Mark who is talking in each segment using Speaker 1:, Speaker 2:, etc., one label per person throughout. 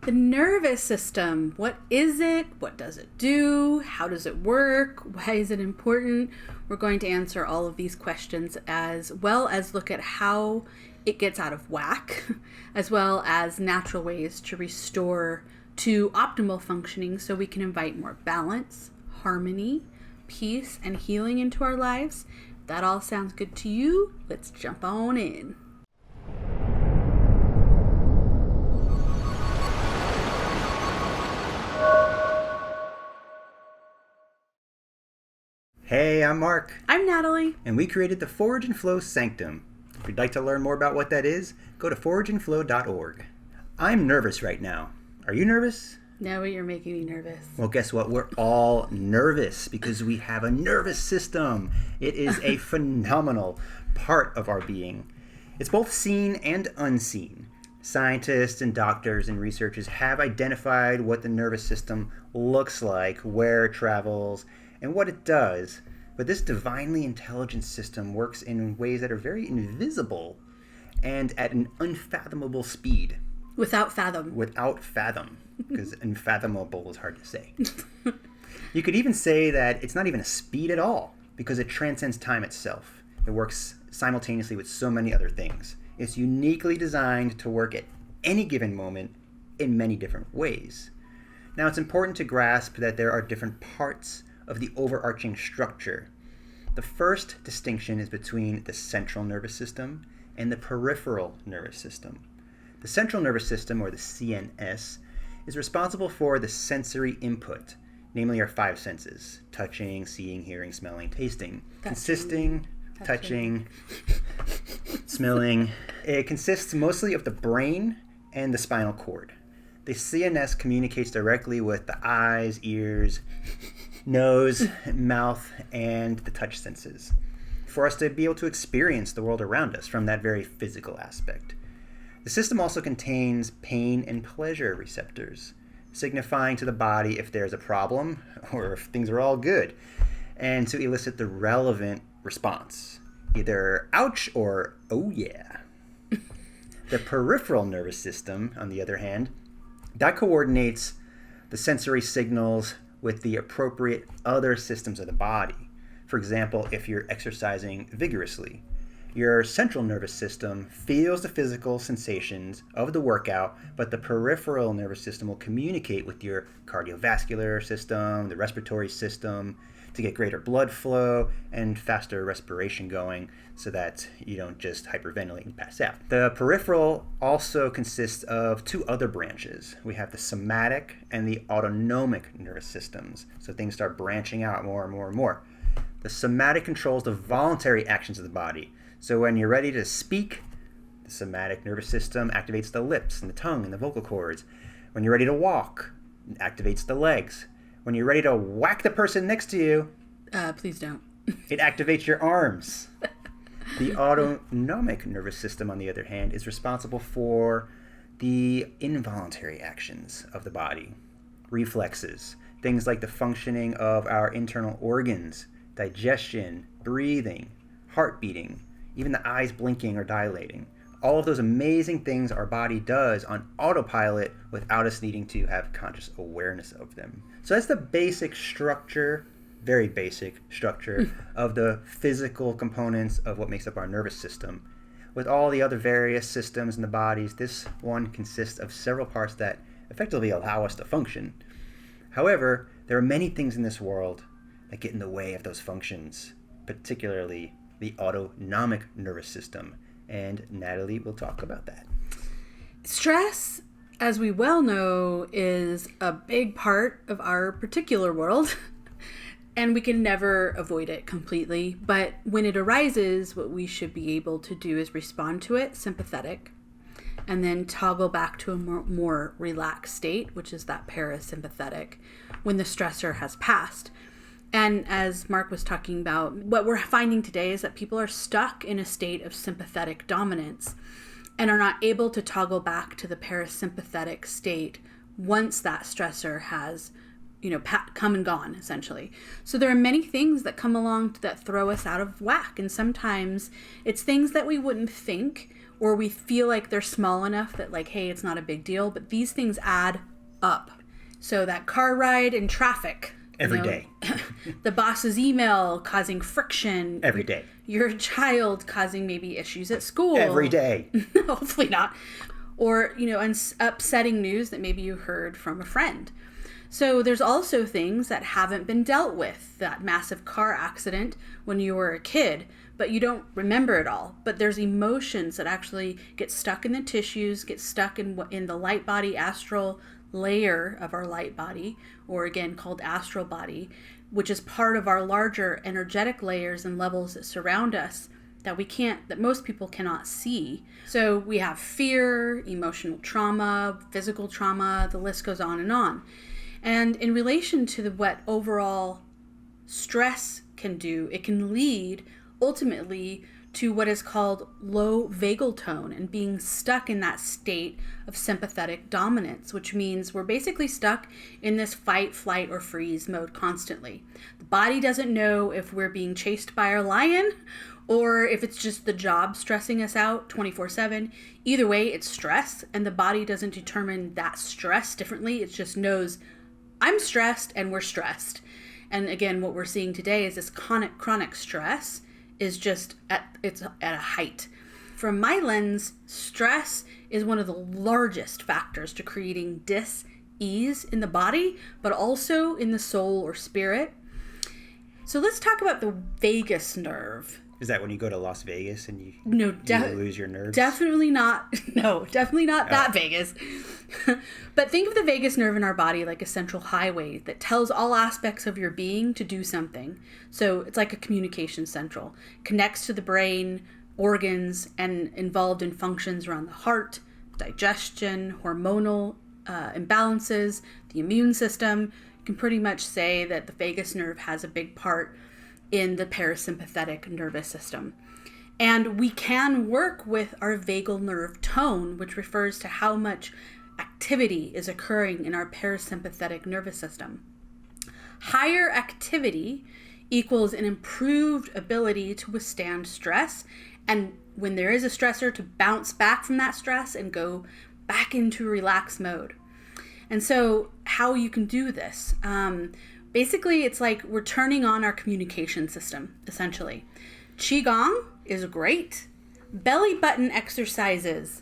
Speaker 1: The nervous system. What is it? What does it do? How does it work? Why is it important? We're going to answer all of these questions as well as look at how it gets out of whack, as well as natural ways to restore to optimal functioning so we can invite more balance, harmony, peace, and healing into our lives. If that all sounds good to you, let's jump on in.
Speaker 2: Hey, I'm Mark.
Speaker 1: I'm Natalie.
Speaker 2: And we created the Forage and Flow Sanctum. If you'd like to learn more about what that is, go to forageandflow.org. I'm nervous right now. Are you nervous?
Speaker 1: No, you're making me nervous.
Speaker 2: Well, guess what? We're all nervous because we have a nervous system. It is a phenomenal part of our being. It's both seen and unseen. Scientists and doctors and researchers have identified what the nervous system looks like, where it travels, and what it does. But this divinely intelligent system works in ways that are very invisible and at an unfathomable speed.
Speaker 1: Without fathom.
Speaker 2: Without fathom, because unfathomable is hard to say. You could even say that it's not even a speed at all, because it transcends time itself. It works simultaneously with so many other things. It's uniquely designed to work at any given moment in many different ways. Now, it's important to grasp that there are different parts of the overarching structure. The first distinction is between the central nervous system and the peripheral nervous system. The central nervous system, or the CNS, is responsible for the sensory input, namely our five senses: touching, seeing, hearing, smelling, tasting. Touching, smelling. It consists mostly of the brain and the spinal cord. The CNS communicates directly with the eyes, ears, nose, mouth, and the touch senses for us to be able to experience the world around us from that very physical aspect. The system also contains pain and pleasure receptors, signifying to the body if there's a problem or if things are all good, and to elicit the relevant response, either ouch or oh yeah. The peripheral nervous system, on the other hand, that coordinates the sensory signals with the appropriate other systems of the body. For example, if you're exercising vigorously, your central nervous system feels the physical sensations of the workout, but the peripheral nervous system will communicate with your cardiovascular system, the respiratory system, to get greater blood flow and faster respiration going so that you don't just hyperventilate and pass out. The peripheral also consists of two other branches. We have the somatic and the autonomic nervous systems. So things start branching out more and more and more. The somatic controls the voluntary actions of the body. So when you're ready to speak, the somatic nervous system activates the lips and the tongue and the vocal cords. When you're ready to walk, it activates the legs. When you're ready to whack the person next to you,
Speaker 1: please don't.
Speaker 2: It activates your arms. The autonomic nervous system, on the other hand, is responsible for the involuntary actions of the body. Reflexes, things like the functioning of our internal organs, digestion, breathing, heart beating, even the eyes blinking or dilating. All of those amazing things our body does on autopilot without us needing to have conscious awareness of them. So that's the basic structure, very basic structure of the physical components of what makes up our nervous system. With all the other various systems in the bodies, this one consists of several parts that effectively allow us to function. However, there are many things in this world that get in the way of those functions, particularly the autonomic nervous system. And Natalie will talk about that.
Speaker 1: Stress, as we well know, is a big part of our particular world, and we can never avoid it completely. But when it arises, what we should be able to do is respond to it, sympathetic, and then toggle back to a more relaxed state, which is that parasympathetic, when the stressor has passed. And as Mark was talking about, what we're finding today is that people are stuck in a state of sympathetic dominance and are not able to toggle back to the parasympathetic state once that stressor has, come and gone, essentially. So there are many things that come along that throw us out of whack. And sometimes it's things that we wouldn't think or we feel like they're small enough that like, hey, it's not a big deal, but these things add up. So that car ride in traffic.
Speaker 2: Every day.
Speaker 1: The boss's email causing friction.
Speaker 2: Every day.
Speaker 1: Your child causing maybe issues at school.
Speaker 2: Every day.
Speaker 1: Hopefully not. Or, upsetting news that maybe you heard from a friend. So there's also things that haven't been dealt with. That massive car accident when you were a kid, but you don't remember it all. But there's emotions that actually get stuck in the tissues, get stuck in the light body astral layer of our light body, or again called astral body, which is part of our larger energetic layers and levels that surround us that most people cannot see. So we have fear, emotional trauma, physical trauma, the list goes on. And in relation to what overall stress can do, it can lead ultimately to what is called low vagal tone and being stuck in that state of sympathetic dominance, which means we're basically stuck in this fight, flight, or freeze mode constantly. The body doesn't know if we're being chased by a lion or if it's just the job stressing us out 24/7. Either way, it's stress, and the body doesn't determine that stress differently. It just knows I'm stressed and we're stressed. And again, what we're seeing today is this chronic stress is just at a height. From my lens, stress is one of the largest factors to creating dis-ease in the body, but also in the soul or spirit. So let's talk about the vagus nerve.
Speaker 2: Is that when you go to Las Vegas and you lose your nerves?
Speaker 1: Definitely not. No, definitely not that Vegas. But think of the vagus nerve in our body like a central highway that tells all aspects of your being to do something. So it's like a communication central. Connects to the brain, organs, and involved in functions around the heart, digestion, hormonal imbalances, the immune system. You can pretty much say that the vagus nerve has a big part in the parasympathetic nervous system. And we can work with our vagal nerve tone, which refers to how much activity is occurring in our parasympathetic nervous system. Higher activity equals an improved ability to withstand stress, and when there is a stressor, to bounce back from that stress and go back into relaxed mode. And so how you can do this, basically, it's like we're turning on our communication system, essentially. Qigong is great. Belly button exercises.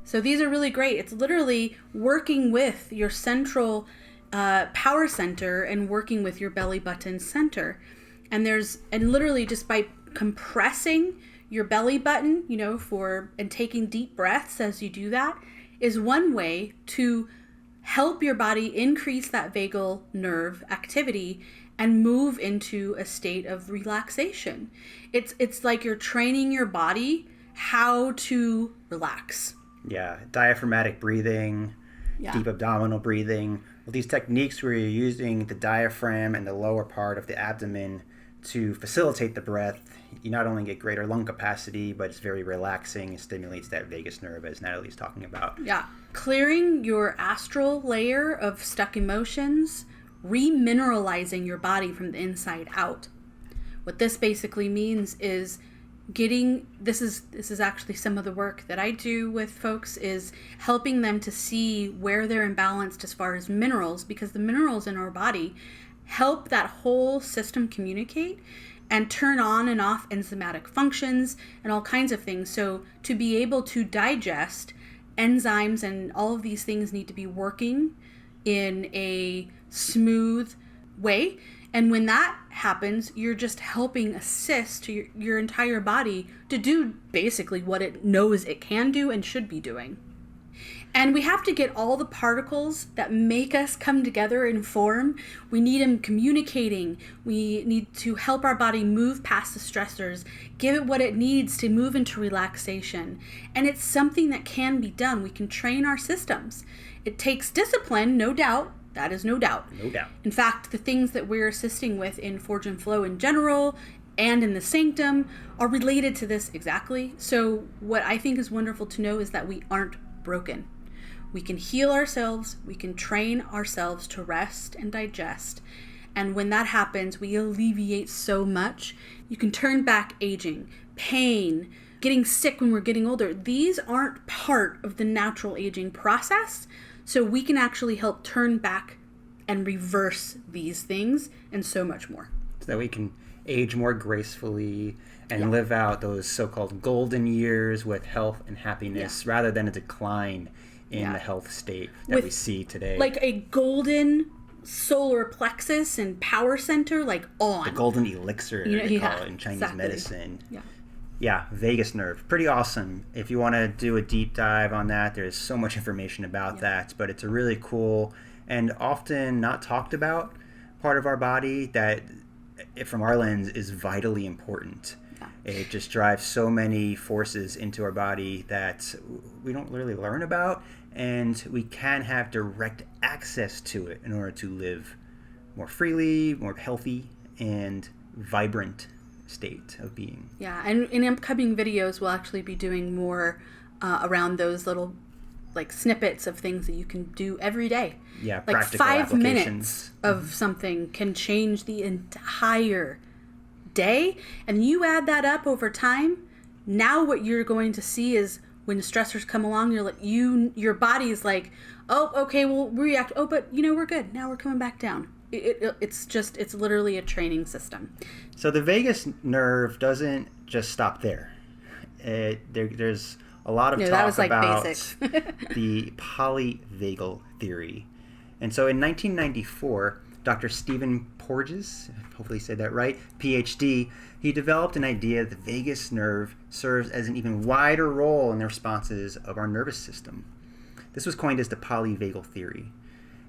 Speaker 1: So these are really great. It's literally working with your central power center and working with your belly button center. And literally just by compressing your belly button, and taking deep breaths as you do that, is one way to help your body increase that vagal nerve activity and move into a state of relaxation. It's like you're training your body how to relax.
Speaker 2: Yeah, diaphragmatic breathing, deep abdominal breathing. Well, these techniques where you're using the diaphragm and the lower part of the abdomen to facilitate the breath, you not only get greater lung capacity, but it's very relaxing. It stimulates that vagus nerve, as Natalie's talking about.
Speaker 1: Yeah. Clearing your astral layer of stuck emotions, remineralizing your body from the inside out. What this basically means is this is actually some of the work that I do with folks, is helping them to see where they're imbalanced as far as minerals, because the minerals in our body help that whole system communicate and turn on and off enzymatic functions and all kinds of things. So to be able to digest, enzymes and all of these things need to be working in a smooth way. And when that happens, you're just helping assist your entire body to do basically what it knows it can do and should be doing. And we have to get all the particles that make us come together and form. We need them communicating. We need to help our body move past the stressors, give it what it needs to move into relaxation. And it's something that can be done. We can train our systems. It takes discipline, no doubt. That is no doubt.
Speaker 2: No doubt.
Speaker 1: In fact, the things that we're assisting with in Forge and Flow in general and in the Sanctum are related to this exactly. So what I think is wonderful to know is that we aren't broken. We can heal ourselves, we can train ourselves to rest and digest. And when that happens, we alleviate so much. You can turn back aging, pain, getting sick when we're getting older. These aren't part of the natural aging process. So we can actually help turn back and reverse these things and so much more.
Speaker 2: So that we can age more gracefully and live out those so-called golden years with health and happiness rather than a decline in the health state that we see today.
Speaker 1: Like a golden solar plexus and power center, like on.
Speaker 2: The golden elixir, they call it in Chinese medicine. Yeah, vagus nerve. Pretty awesome. If you want to do a deep dive on that, there's so much information about that, but it's a really cool and often not talked about part of our body that, from our lens, is vitally important. It just drives so many forces into our body that we don't really learn about, and we can have direct access to it in order to live more freely, more healthy, and vibrant state of being.
Speaker 1: Yeah, and in upcoming videos, we'll actually be doing more around those little like snippets of things that you can do every day.
Speaker 2: Yeah,
Speaker 1: like
Speaker 2: practical
Speaker 1: 5 minutes of something can change the entire day, and you add that up over time. Now what you're going to see is when stressors come along, you're like your body's like, oh, okay, we'll react. Oh, but we're good. Now we're coming back down. It's literally a training system.
Speaker 2: So the vagus nerve doesn't just stop there. There's a lot of talk about the polyvagal theory. And so in 1994, Dr. Stephen Porges, hopefully I said that right, PhD, he developed an idea that the vagus nerve serves as an even wider role in the responses of our nervous system. This was coined as the polyvagal theory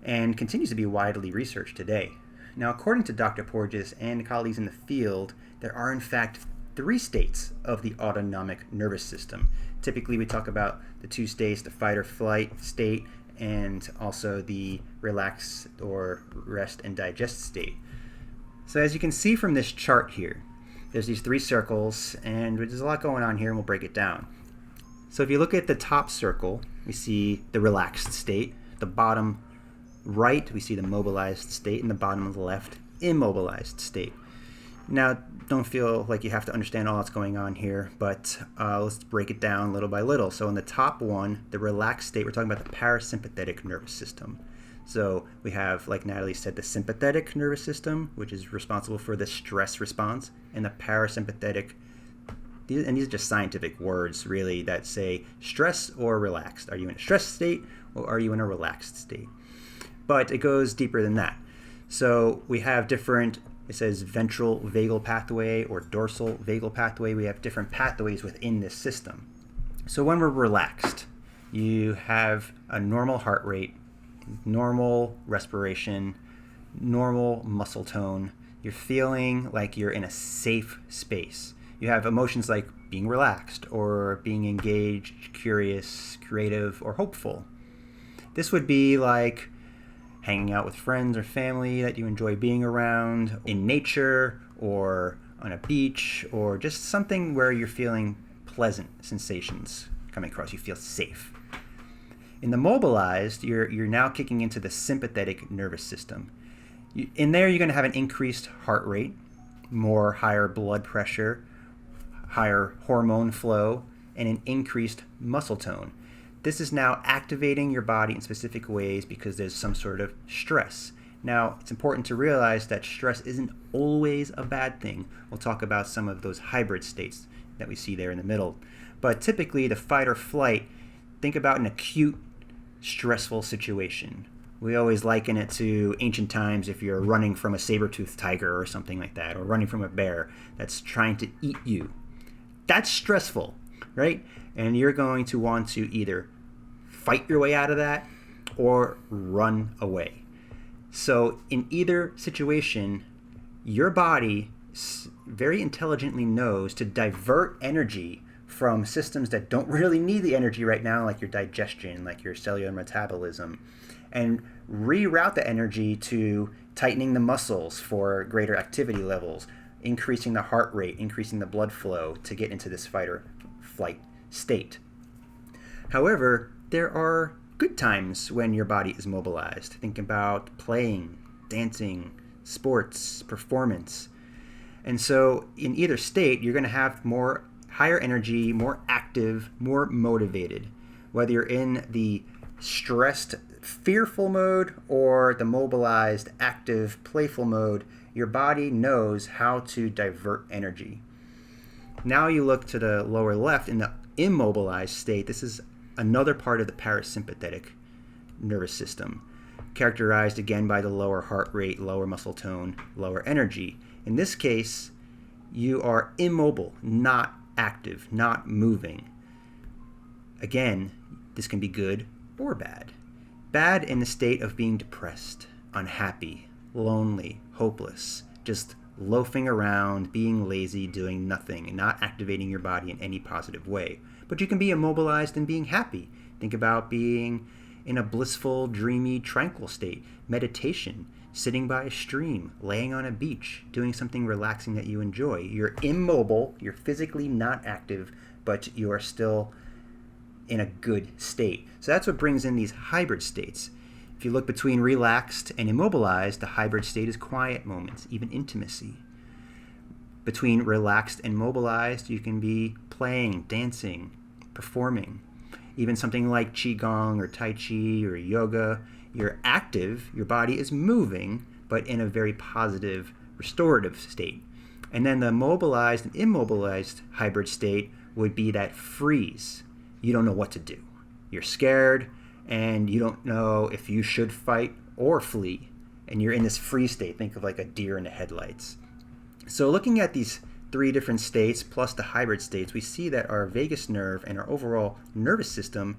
Speaker 2: and continues to be widely researched today. Now, according to Dr. Porges and colleagues in the field, there are in fact 3 states of the autonomic nervous system. Typically, we talk about the 2 states, the fight or flight state, and also the relax or rest and digest state. So as you can see from this chart here, there's these 3 circles, and there's a lot going on here, and we'll break it down. So if you look at the top circle, we see the relaxed state. The bottom right, we see the mobilized state, and the bottom of the left, immobilized state. Now, don't feel like you have to understand all that's going on here, but let's break it down little by little. So in the top one, the relaxed state, we're talking about the parasympathetic nervous system. So we have, like Natalie said, the sympathetic nervous system, which is responsible for the stress response, and the parasympathetic. And these are just scientific words, really, that say stress or relaxed. Are you in a stress state or are you in a relaxed state? But it goes deeper than that. So we have different, it says ventral vagal pathway or dorsal vagal pathway. We have different pathways within this system. So when we're relaxed, you have a normal heart rate, normal respiration, normal muscle tone. You're feeling like you're in a safe space. You have emotions like being relaxed or being engaged, curious, creative, or hopeful. This would be like hanging out with friends or family that you enjoy being around, in nature or on a beach, or just something where you're feeling pleasant sensations coming across. You feel safe. In the mobilized, you're now kicking into the sympathetic nervous system. In there, you're going to have an increased heart rate, more higher blood pressure, higher hormone flow, and an increased muscle tone. This is now activating your body in specific ways because there's some sort of stress. Now, it's important to realize that stress isn't always a bad thing. We'll talk about some of those hybrid states that we see there in the middle. But typically, the fight or flight, think about an acute, stressful situation. We always liken it to ancient times if you're running from a saber-toothed tiger or something like that, or running from a bear that's trying to eat you. That's stressful, right? And you're going to want to either fight your way out of that or run away. So in either situation, your body very intelligently knows to divert energy from systems that don't really need the energy right now, like your digestion, like your cellular metabolism, and reroute the energy to tightening the muscles for greater activity levels, increasing the heart rate, increasing the blood flow to get into this fight or flight state. However, there are good times when your body is mobilized. Think about playing, dancing, sports, performance. And so in either state, you're going to have more higher energy, more active, more motivated. Whether you're in the stressed, fearful mode or the mobilized, active, playful mode, your body knows how to divert energy. Now you look to the lower left in the immobilized state. This is another part of the parasympathetic nervous system, characterized again by the lower heart rate, lower muscle tone, lower energy. In this case, you are immobile, not active, not moving. Again, this can be good or bad. Bad in the state of being depressed, unhappy, lonely, hopeless, just loafing around, being lazy, doing nothing, and not activating your body in any positive way. But you can be immobilized and being happy. Think about being in a blissful, dreamy, tranquil state, meditation, sitting by a stream, laying on a beach, doing something relaxing that you enjoy. You're immobile, you're physically not active, but you are still in a good state. So that's what brings in these hybrid states. If you look between relaxed and immobilized, the hybrid state is quiet moments, even intimacy. Between relaxed and mobilized, you can be playing, dancing, performing. Even something like Qigong or Tai Chi or yoga, you're active, your body is moving, but in a very positive, restorative state. And then the mobilized and immobilized hybrid state would be that freeze. You don't know what to do. You're scared, and you don't know if you should fight or flee. And you're in this freeze state. Think of like a deer in the headlights. So looking at these three different states plus the hybrid states, we see that our vagus nerve and our overall nervous system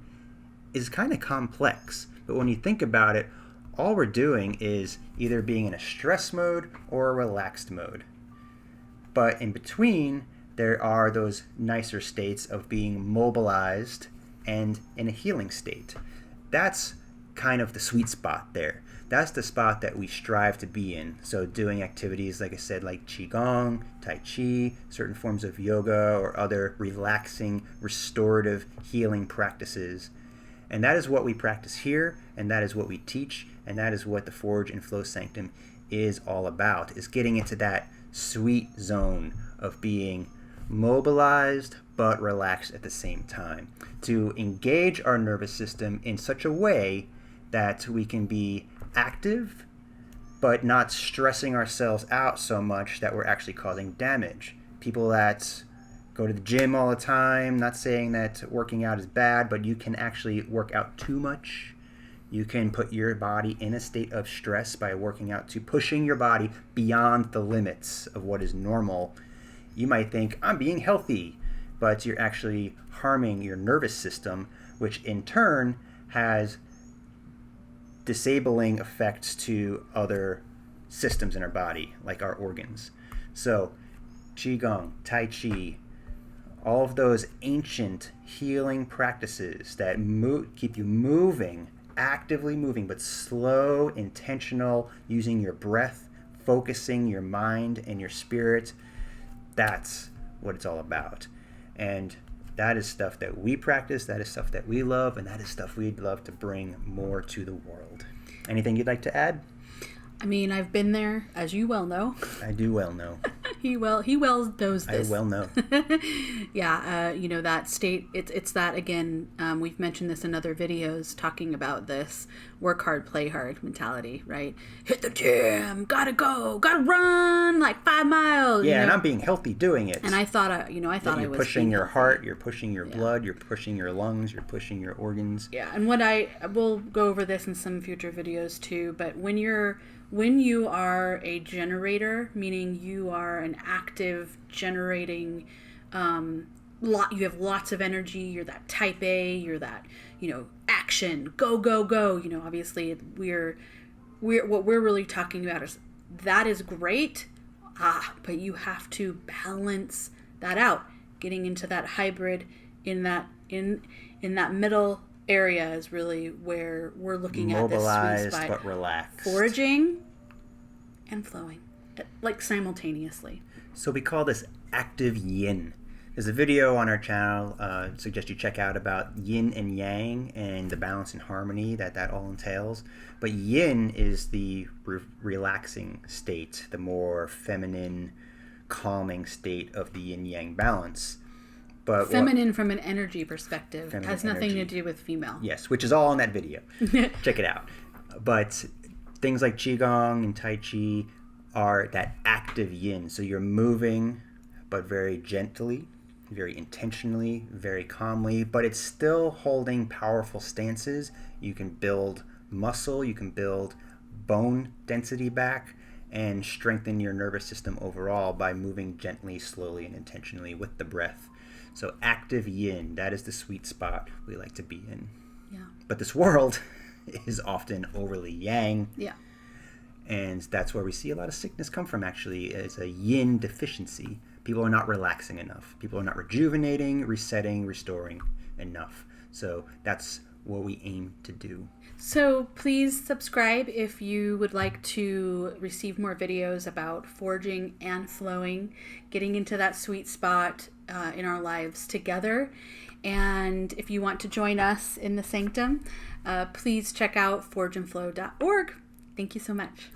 Speaker 2: is kind of complex. But when you think about it, all we're doing is either being in a stress mode or a relaxed mode. But in between, there are those nicer states of being mobilized and in a healing state. That's kind of the sweet spot there. That's the spot that we strive to be in. So doing activities, like I said, like Qigong, Tai Chi, certain forms of yoga, or other relaxing, restorative, healing practices. And that is what we practice here, and that is what we teach, and that is what the Forge and Flow Sanctum is all about, is getting into that sweet zone of being mobilized but relaxed at the same time, to engage our nervous system in such a way that we can be active but not stressing ourselves out so much that we're actually causing damage. People that go to the gym all the time, not saying that working out is bad, but you can actually work out too much. You can put your body in a state of stress by working out, to pushing your body beyond the limits of what is normal. You might think, I'm being healthy, but you're actually harming your nervous system, which in turn has disabling effects to other systems in our body, like our organs. So, Qigong, Tai Chi, all of those ancient healing practices that keep you moving, actively moving, but slow, intentional, using your breath, focusing your mind and your spirit. That's what it's all about. And that is stuff that we practice, that is stuff that we love, and that is stuff we'd love to bring more to the world. Anything you'd like to add?
Speaker 1: I mean, I've been there, as you well know.
Speaker 2: I do well know.
Speaker 1: He well knows this.
Speaker 2: I well know.
Speaker 1: Yeah, that state, it's that, again, we've mentioned this in other videos talking about this work hard, play hard mentality, right? Hit the gym, gotta go, gotta run like 5 miles.
Speaker 2: Yeah, and I'm being healthy doing it.
Speaker 1: And I thought I was
Speaker 2: pushing your
Speaker 1: healthy.
Speaker 2: heart, you're pushing your blood, you're pushing your lungs, you're pushing your organs.
Speaker 1: Yeah, and we'll go over this in some future videos too, but when you are a generator, meaning you are an active generating, you have lots of energy, you're that type A, you're that, action, go, go, go. Obviously we're what we're really talking about is that is great, but you have to balance that out. Getting into that hybrid in that middle area is really where we're looking at this sweet spot.
Speaker 2: But relaxed.
Speaker 1: Foraging and flowing, like simultaneously.
Speaker 2: So we call this active yin. There's a video on our channel, suggest you check out, about yin and yang and the balance and harmony that all entails. But yin is the relaxing state, the more feminine, calming state of the yin-yang balance. But
Speaker 1: feminine from an energy perspective.
Speaker 2: Feminine
Speaker 1: Has nothing
Speaker 2: energy.
Speaker 1: to do with female.
Speaker 2: Yes, which is all in that video. Check it out. But things like Qigong and Tai Chi are that active yin. So you're moving, but very gently, very intentionally, very calmly, but it's still holding powerful stances. You can build muscle, you can build bone density back, and strengthen your nervous system overall by moving gently, slowly, and intentionally with the breath. So active yin, that is the sweet spot we like to be in.
Speaker 1: Yeah.
Speaker 2: But this world is often overly yang.
Speaker 1: Yeah.
Speaker 2: And that's where we see a lot of sickness come from, actually, is a yin deficiency. People are not relaxing enough. People are not rejuvenating, resetting, restoring enough. So that's what we aim to do.
Speaker 1: So please subscribe if you would like to receive more videos about forging and flowing, getting into that sweet spot in our lives together. And if you want to join us in the Sanctum, please check out forgeandflow.org. Thank you so much.